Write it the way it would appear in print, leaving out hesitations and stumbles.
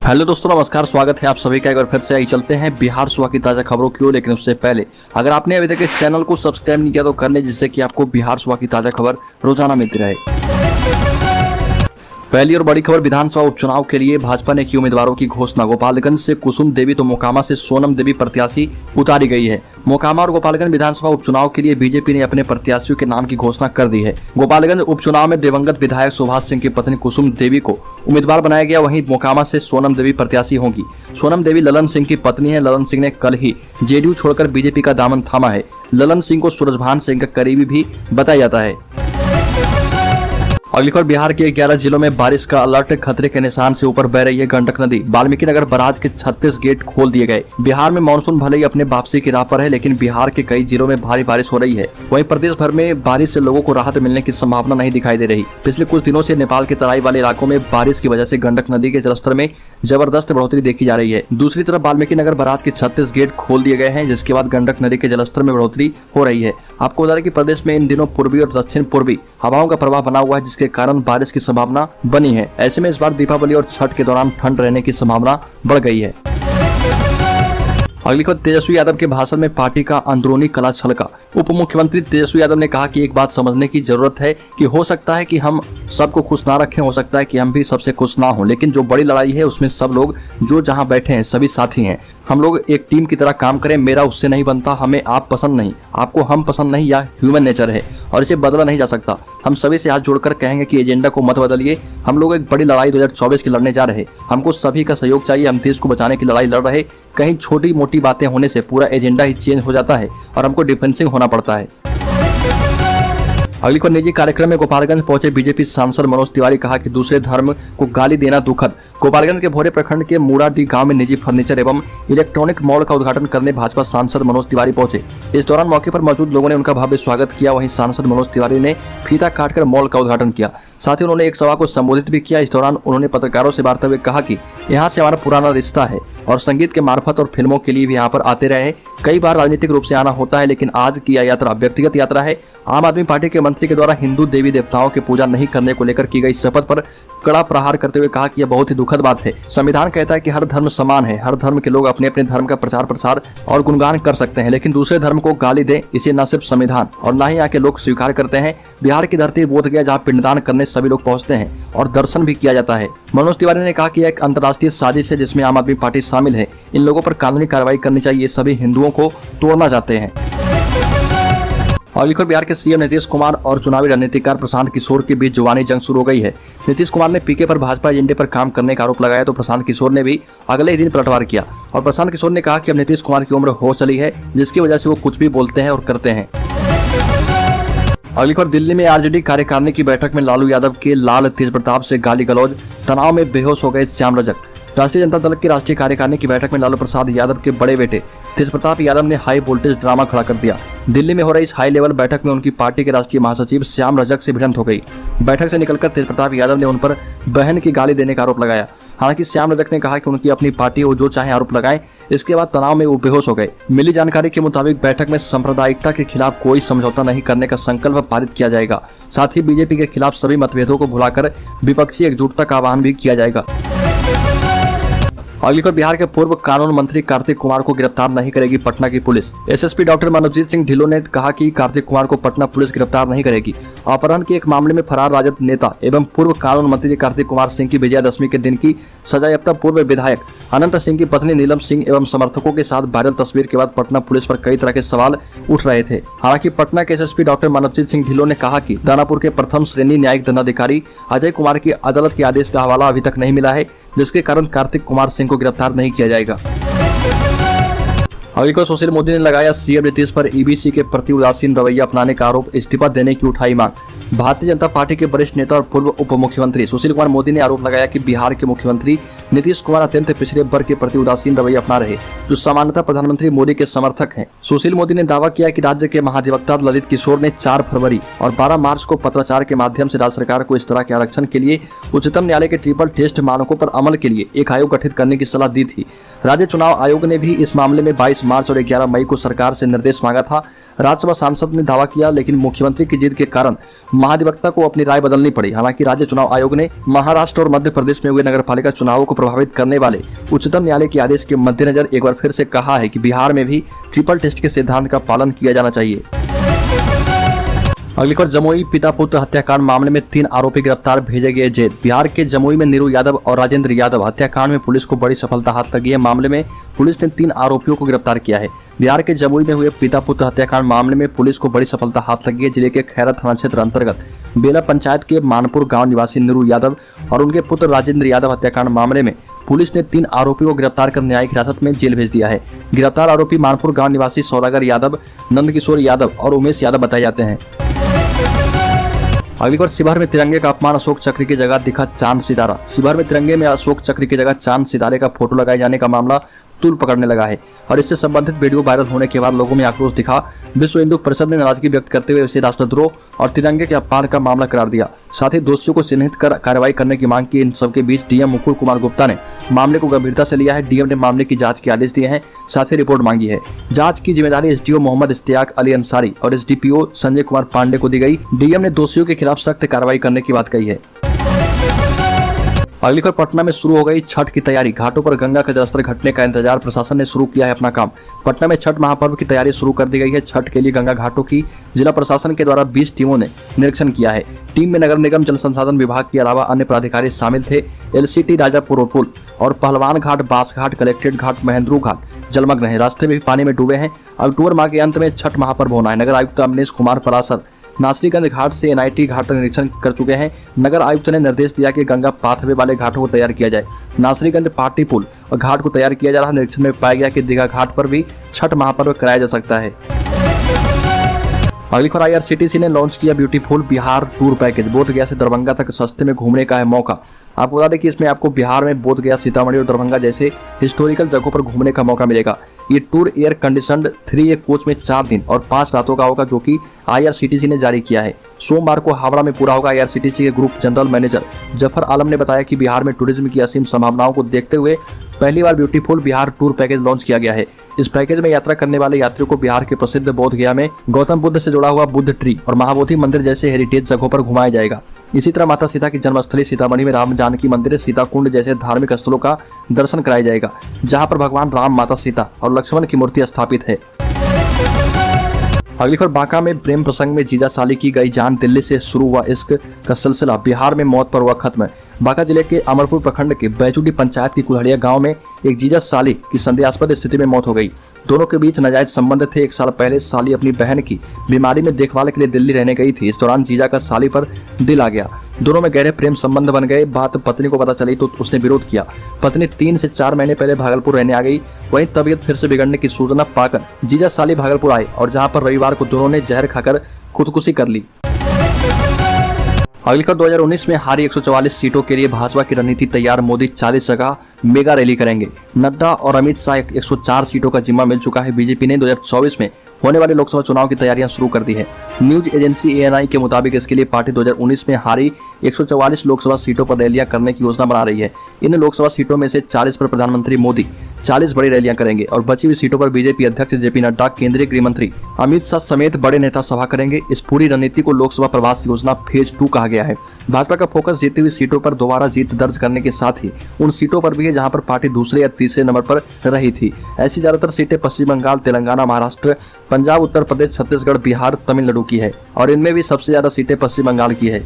Hello दोस्तों, नमस्कार। स्वागत है आप सभी का एक बार फिर से। आई चलते हैं बिहार सुबह की ताज़ा खबरों की ओर। लेकिन उससे पहले अगर आपने अभी तक इस चैनल को सब्सक्राइब नहीं किया तो कर ले, जिससे कि आपको बिहार सुबह की ताज़ा खबर रोजाना मिलती रहे। पहली और बड़ी खबर, विधानसभा उपचुनाव के लिए भाजपा ने की उम्मीदवारों की घोषणा। गोपालगंज से कुसुम देवी तो मोकामा से सोनम देवी प्रत्याशी उतारी गई है। मोकामा और गोपालगंज विधानसभा उपचुनाव के लिए बीजेपी ने अपने प्रत्याशियों के नाम की घोषणा कर दी है। गोपालगंज उपचुनाव में दिवंगत विधायक सुभाष सिंह की पत्नी कुसुम देवी को उम्मीदवार बनाया गया। वहीं मोकामा से सोनम देवी प्रत्याशी होंगी। सोनम देवी ललन सिंह की पत्नी है। ललन सिंह ने कल ही जेडीयू छोड़कर बीजेपी का दामन थामा है। ललन सिंह को सूरजभान सिंह का करीबी भी बताया जाता है। अगली खबर, बिहार के 11 जिलों में बारिश का अलर्ट। खतरे के निशान से ऊपर बह रही है गंडक नदी। वाल्मीकि नगर बराज के 36 गेट खोल दिए गए। बिहार में मानसून भले ही अपने वापसी की राह पर है, लेकिन बिहार के कई जिलों में भारी बारिश हो रही है। वहीं प्रदेश भर में बारिश से लोगों को राहत मिलने की संभावना नहीं दिखाई दे रही। पिछले कुछ दिनों से नेपाल के तराई वाले इलाकों में बारिश की वजह से गंडक नदी के जलस्तर में जबरदस्त बढ़ोतरी देखी जा रही है। दूसरी तरफ वाल्मीकि नगर बराज के 36 गेट खोल दिए गए हैं, जिसके बाद गंडक नदी के जलस्तर में बढ़ोतरी हो रही है। आपको बता दें कि प्रदेश में इन दिनों पूर्वी और दक्षिण पूर्वी हवाओं का प्रभाव बना हुआ है, जिसके कारण बारिश की संभावना बनी है। ऐसे में इस बार दीपावली और छठ के दौरान ठंड रहने की संभावना बढ़ गई है। अगली खबर, तेजस्वी यादव के भाषण में पार्टी का अंदरूनी कला छलका। उप मुख्यमंत्री तेजस्वी यादव ने कहा कि एक बात समझने की जरूरत है कि हो सकता है कि हम सबको खुश ना रखें, हो सकता है कि हम भी सबसे खुश ना हों, लेकिन जो बड़ी लड़ाई है उसमें सब लोग जो जहां बैठे हैं सभी साथी हैं। हम लोग एक टीम की तरह काम करें। मेरा उससे नहीं बनता, हमें आप पसंद नहीं, आपको हम पसंद नहीं, या ह्यूमन नेचर है और इसे बदला नहीं जा सकता। हम सभी से हाथ जोड़कर कहेंगे कि एजेंडा को मत बदलिए। हम लोग एक बड़ी लड़ाई 2024 की लड़ने जा रहे। हमको सभी का सहयोग चाहिए। हम देश को बचाने की लड़ाई लड़ रहे। कहीं छोटी मोटी बातें होने से पूरा एजेंडा ही चेंज हो जाता है और हमको डिफेंसिंग होना पड़ता है। अगली को, निजी कार्यक्रम में गोपालगंज पहुंचे बीजेपी सांसद मनोज तिवारी। कहा कि दूसरे धर्म को गाली देना दुखद। गोपालगंज के भोरे प्रखंड के मूड़ाडी गांव में निजी फर्नीचर एवं इलेक्ट्रॉनिक मॉल का उद्घाटन करने भाजपा सांसद मनोज तिवारी पहुंचे। इस दौरान मौके पर मौजूद लोगों ने उनका भव्य स्वागत किया। वहीं सांसद मनोज तिवारी ने फीता काटकर मॉल का उद्घाटन किया। साथ ही उन्होंने एक सभा को संबोधित भी किया। इस दौरान उन्होंने पत्रकारों से बात हुए कहा कि यहाँ से हमारा पुराना रिश्ता है और संगीत के मार्फत और फिल्मों के लिए भी यहाँ पर आते रहे। कई बार राजनीतिक रूप से आना होता है, लेकिन आज की यह यात्रा व्यक्तिगत यात्रा है। आम आदमी पार्टी के मंत्री के द्वारा हिंदू देवी देवताओं की पूजा नहीं करने को लेकर की गई शपथ पर कड़ा प्रहार करते हुए कहा कि यह बहुत ही दुखद बात है। संविधान कहता है कि हर धर्म समान है। हर धर्म के लोग अपने अपने धर्म का प्रचार प्रसार और गुणगान कर सकते हैं, लेकिन दूसरे धर्म को गाली दें, इसे न सिर्फ संविधान और न ही यहाँ के लोग स्वीकार करते हैं। बिहार की धरती बोधगया, जहाँ पिंडदान करने सभी लोग पहुंचते हैं और दर्शन भी किया जाता है। मनोज तिवारी ने कहा कि एक अंतर्राष्ट्रीय साजिश है जिसमें आम आदमी पार्टी शामिल है। इन लोगों पर कानूनी कार्रवाई करनी चाहिए। सभी हिंदुओं को तोड़ना चाहते हैं। अगली खबर, बिहार के सीएम नीतीश कुमार और चुनावी रणनीतिकार प्रशांत किशोर के बीच जुबानी जंग शुरू हो गई है। नीतीश कुमार ने पीके पर भाजपा एजेंडे पर काम करने का आरोप लगाया तो प्रशांत किशोर ने भी अगले ही दिन पलटवार किया और प्रशांत किशोर ने कहा कि अब नीतीश कुमार की उम्र हो चली है, जिसकी वजह से वो कुछ भी बोलते हैं और करते हैं। अगली खबर, दिल्ली में आरजेडी कार्यकारिणी की बैठक में लालू यादव के लाल तेजप्रताप से गाली गलौज। तनाव में बेहोश हो गए श्याम रजक। राष्ट्रीय जनता दल की राष्ट्रीय कार्यकारिणी की बैठक में लालू प्रसाद यादव के बड़े बेटे तेजप्रताप यादव ने हाई वोल्टेज ड्रामा खड़ा कर दिया। दिल्ली में हो रही इस हाई लेवल बैठक में उनकी पार्टी के राष्ट्रीय महासचिव श्याम रजक से भिड़ंत हो गई। बैठक से निकलकर तेजप्रताप यादव ने उन पर बहन की गाली देने का आरोप लगाया। हालांकि श्याम रजक ने कहा कि उनकी अपनी पार्टी वो जो चाहे आरोप लगाए। इसके बाद तनाव में वो बेहोश हो गए। मिली जानकारी के मुताबिक बैठक में सांप्रदायिकता के खिलाफ कोई समझौता नहीं करने का संकल्प पारित किया जाएगा। साथ ही बीजेपी के खिलाफ सभी मतभेदों को भुलाकर विपक्षी एकजुटता का आह्वान भी किया जाएगा। अगली खबर, बिहार के पूर्व कानून मंत्री कार्तिक कुमार को गिरफ्तार नहीं करेगी पटना की police. SSP doctor Manojit Singh Dhillon ने कहा कि कार्तिक कुमार को पटना पुलिस गिरफ्तार नहीं करेगी। अपहरण के एक मामले में फरार राजद नेता एवं पूर्व कानून मंत्री कार्तिक कुमार सिंह की विजयादशमी के दिन की सजायाफ्ता पूर्व विधायक अनंत सिंह की पत्नी नीलम सिंह एवं समर्थकों के साथ वायरल तस्वीर के बाद पटना पुलिस पर कई तरह के सवाल उठ रहे थे। हालांकि पटना के एसएसपी डॉक्टर मनोजीत सिंह ढिल्लों ने कहा कि दानापुर के प्रथम श्रेणी न्यायिक दंडाधिकारी अजय कुमार की अदालत के आदेश का हवाला अभी तक नहीं मिला है, जिसके कारण कार्तिक कुमार सिंह को गिरफ्तार नहीं किया जाएगा। अगली को, सुशील मोदी ने लगाया सीएम नीतीश पर ईबीसी के प्रति उदासीन रवैया अपनाने का आरोप। इस्तीफा देने की उठाई मांग। भारतीय जनता पार्टी के वरिष्ठ नेता और पूर्व उप मुख्यमंत्री सुशील कुमार मोदी ने आरोप लगाया कि बिहार के मुख्यमंत्री नीतीश कुमार अत्यंत पिछड़े वर्ग के प्रति उदासीन रवैया अपना रहे, जो सामान्यतः प्रधानमंत्री मोदी के समर्थक हैं। सुशील मोदी ने दावा किया कि राज्य के महाधिवक्ता ललित किशोर ने 4 फरवरी और 12 मार्च को पत्राचार के माध्यम से राज्य सरकार को इस तरह के आरक्षण के लिए उच्चतम न्यायालय के ट्रिपल टेस्ट मानकों पर अमल के लिए एक आयोग गठित करने की सलाह दी थी। राज्य चुनाव आयोग ने भी इस मामले में 22 मार्च और 11 मई को सरकार से निर्देश मांगा था। राज्यसभा सांसद ने दावा किया, लेकिन मुख्यमंत्री की जिद के कारण महाधिवक्ता को अपनी राय बदलनी पड़ी। हालांकि राज्य चुनाव आयोग ने महाराष्ट्र और मध्य प्रदेश में हुए नगरपालिका चुनावों को प्रभावित करने वाले उच्चतम न्यायालय के आदेश के मद्देनजर एक बार फिर से कहा है कि बिहार में भी ट्रिपल टेस्ट के सिद्धांत का पालन किया जाना चाहिए। अगली खबर, जमुई पिता पुत्र हत्याकांड मामले में 3 आरोपी गिरफ्तार, भेजे गए जेल। बिहार के जमुई में नीरू यादव और राजेंद्र यादव हत्याकांड में पुलिस को बड़ी सफलता हाथ लगी है। मामले में पुलिस ने 3 आरोपियों को गिरफ्तार किया है। बिहार के जमुई में हुए पिता पुत्र हत्याकांड मामले में पुलिस को बड़ी सफलता हाथ लगी है। जिले के खैरा थाना क्षेत्र अंतर्गत बेला पंचायत के मानपुर गाँव निवासी नीरू यादव और उनके पुत्र राजेंद्र यादव हत्याकांड मामले में पुलिस ने 3 आरोपियों को गिरफ्तार कर न्यायिक हिरासत में जेल भेज दिया है। गिरफ्तार आरोपी मानपुर गाँव निवासी सौदागर यादव, नंदकिशोर यादव और उमेश यादव बताए जाते हैं। अगली बार, शिवहर में तिरंगे का अपमान, अशोक चक्र की जगह दिखा चांद सितारा। शिवहर में तिरंगे में अशोक चक्र की जगह चांद सितारे का फोटो लगाए जाने का मामला तूल पकड़ने लगा है और इससे संबंधित वीडियो वायरल होने के बाद लोगों में आक्रोश दिखा। विश्व हिंदू परिषद ने नाराजगी व्यक्त करते हुए इसे राष्ट्रद्रोह और तिरंगे के अपमान का मामला करार दिया। साथ ही दोषियों को चिन्हित कर कार्रवाई करने की मांग की। इन सबके बीच डीएम मुकुल कुमार गुप्ता ने मामले को गंभीरता से लिया है। डीएम ने मामले की जांच के आदेश दिए हैं, साथ ही रिपोर्ट मांगी है। जांच की जिम्मेदारी एसडीओ मोहम्मद इश्तियाक अली अंसारी और एसडीपीओ संजय कुमार पांडे को दी गई। डीएम ने दोषियों के खिलाफ सख्त कार्रवाई करने की बात कही है। अगली खबर, पटना में शुरू हो गई छठ की तैयारी। घाटों पर गंगा का जलस्तर घटने का इंतजार, प्रशासन ने शुरू किया है अपना काम। पटना में छठ महापर्व की तैयारी शुरू कर दी गई है। छठ के लिए गंगा घाटों की जिला प्रशासन के द्वारा 20 टीमों ने निरीक्षण किया है। टीम में नगर निगम जल संसाधन विभाग के अलावा अन्य पदाधिकारी शामिल थे। एलसीटी राजापुर पुल और पहलवान घाट, बास घाट, कलेक्ट्रेट घाट, महेंद्रू घाट जलमग्न है। रास्ते में भी पानी में डूबे हैं। अक्टूबर माह के अंत में छठ महापर्व होना है। नगर आयुक्त अमनेश कुमार परासर नासरीगंज घाट से एनआईटी घाट तक निरीक्षण कर चुके हैं। नगर आयुक्त ने निर्देश दिया कि गंगा पाथवे वाले घाटों को तैयार किया जाए। नासरीगंज पाटी पुल और घाट को तैयार किया जा रहा है। निरीक्षण में पाया गया कि दीघा घाट पर भी छठ महापर्व कराया जा सकता है। अगली खबर, आईआरसीटीसी ने लॉन्च किया beautiful Bihar tour package. Bodhgaya से दरभंगा तक सस्ते में घूमने का है मौका। आपको बता दें कि इसमें आपको बिहार में बोधगया, सीतामढ़ी और दरभंगा जैसे हिस्टोरिकल जगहों पर घूमने का मौका मिलेगा। ये tour air conditioned 3A coach में 4 दिन और 5 रातों का होगा, जो कि आईआरसीटीसी ने जारी किया है। सोमवार को हावड़ा में पूरा होगा। आईआरसीटीसी के group general manager Zafar Alam ने बताया कि बिहार में टूरिज्म की असीम संभावनाओं को देखते हुए पहली बार beautiful Bihar tour package launch किया गया है। इस पैकेज में यात्रा करने वाले यात्रियों को बिहार के प्रसिद्ध बोधगया में गौतम बुद्ध से जुड़ा हुआ बुद्ध ट्री और महाबोधि मंदिर जैसे हेरिटेज जगहों पर घुमाया जाएगा। इसी तरह माता सीता की जन्मस्थली सीतामढ़ी में राम जानकी मंदिर, सीता कुंड जैसे धार्मिक स्थलों का दर्शन कराया जाएगा, जहां पर भगवान राम, माता सीता और लक्ष्मण की मूर्ति स्थापित है। अगली खबर, बांका में प्रेम प्रसंग में जीजा साली की गई जान। दिल्ली से शुरू हुआ इश्क का सिलसिला बिहार में मौत पर हुआ खत्म। बांका जिले के अमरपुर प्रखंड के बैचूडी पंचायत की कुल्हड़िया गांव में एक जीजा साली की संदेहास्पद स्थिति में मौत हो गई। दोनों के बीच नाजायज संबंध थे। 1 साल पहले साली अपनी बहन की बीमारी में देखभाल के लिए दिल्ली रहने गई थी। इस दौरान जीजा का साली पर दिल आ गया। दोनों में गहरे प्रेम संबंध बन गए। बात पत्नी को पता चली तो उसने विरोध किया। पत्नी 3 से 4 महीने पहले भागलपुर रहने आ गई। वहीं तबीयत फिर से बिगड़ने की सूचना पाकर जीजा साली भागलपुर आए और जहां पर रविवार को दोनों ने जहर खाकर खुदकुशी कर ली। अगली खबर, 2019 में हारी 144 सीटों के लिए भाजपा की रणनीति तैयार। मोदी 40 जगह मेगा रैली करेंगे। नड्डा और अमित शाह 104 सीटों का जिम्मा मिल चुका है। बीजेपी ने 2024 में होने वाले लोकसभा चुनाव की तैयारियां शुरू कर दी है। न्यूज एजेंसी एएनआई के मुताबिक इसके लिए पार्टी 2019 में हारी 144 लोकसभा सीटों पर रैलियां करने की योजना बना रही है। इन लोकसभा सीटों में से 40 पर प्रधानमंत्री मोदी 40 बड़ी रैलियां करेंगे और बची हुई सीटों पर बीजेपी अध्यक्ष जेपी नड्डा, केंद्रीय गृह मंत्री अमित शाह समेत बड़े नेता सभा करेंगे। इस पूरी रणनीति को लोकसभा प्रवास योजना फेज 2 कहा गया है। भाजपा का फोकस जीती हुई सीटों पर दोबारा जीत दर्ज करने के साथ ही उन सीटों पर भी है जहां पर पार्टी दूसरे या तीसरे नंबर पर रही थी। ऐसी ज्यादातर सीटें पश्चिम बंगाल, तेलंगाना, महाराष्ट्र, पंजाब, उत्तर प्रदेश, छत्तीसगढ़, बिहार, तमिलनाडु की है और इनमें भी सबसे ज्यादा सीटें पश्चिम बंगाल की है।